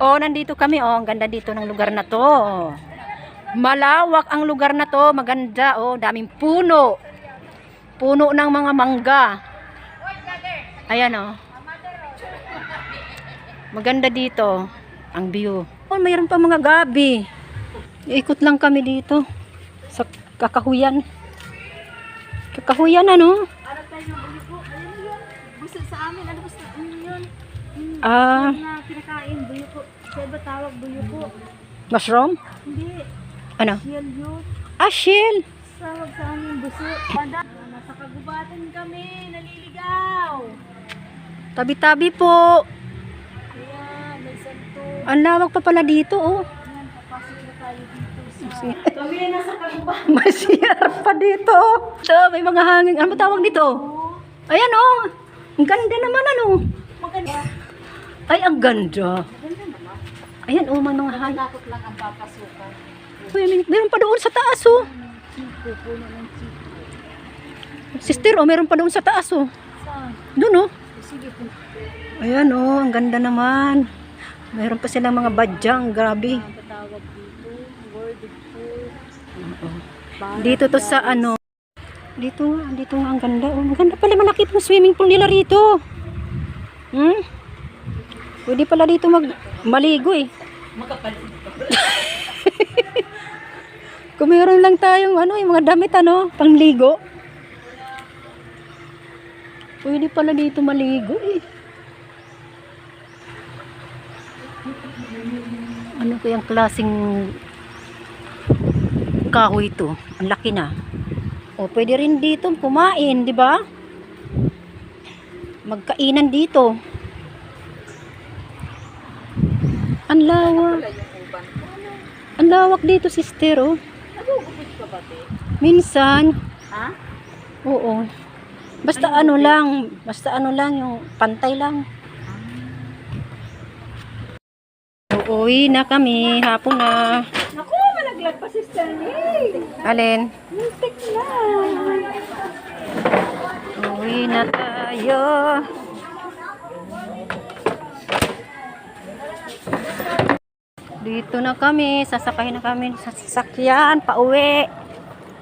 Oh, nandito kami. Oh, ang ganda dito ng lugar na to. Malawak ang lugar na to. Maganda. Oh, daming puno. Puno ng mga mangga. Ayan, oh. Maganda dito. Ang view. Oh, mayroon pa mga gabi. Ikot lang kami dito. Sa kakahuyan. Kakahuyan, ano? Ano tayo ng buyo po? Ano yun? Gusto sa amin. Ano gusto? Ano yun? Na kinakain. Buyo po. Sa iba tawag buyo po. Mushroom? Hindi. Ano? Shell yun. Ah, shell. Tawag sa amin buso. Nasa kagubatan kami. Naliligaw. Tabi-tabi po. Ayan. May santo. Ang lawak pa pala dito, oh. Ayan. Papasok na tayo dito sa... Kami na nasa kagubatan. May CR pa dito. So, may mga hangin. Ano ba tawag dito? Ayan, oh. Ang ganda naman, ano. Maganda. Ay, ang ganda. Maganda naman. Ayan, oh, may mga hangin. Takot lang ang papasukan. Meron pa doon sa taas, oh. Chico. Puno ng chico. Sister, oh, meron pa doon sa taas, oh. Saan? Doon, oh. Sige po. Ayan, oh, ang ganda naman. Meron pa silang mga badyang, grabe. Ang patawag dito. Word of Dito to sa ano. Dito nga ang ganda. Oh, ang ganda pala, malaki pong swimming pool nila rito. Pwede pala dito maligo eh. Kung meron lang tayong ano, yung mga damit ano, pangligo. Pwede pala dito maligo eh. Ano kayang klaseng kahoy ito? Ang laki na. O pwede rin dito kumain, di ba? Magkainan dito. Ang lawak. Ang lawak dito, sister, oh. Nagugupit ka ba, te? Minsan. Ha? Oo. Basta ano lang, yung pantay lang. Uuwi na kami, hapon na. Naku, malaglag pa, sister ni. Alin? Muntik na. Uuwi na tayo. Dito na kami, sasakay na kami sa sasakyan, pauwi.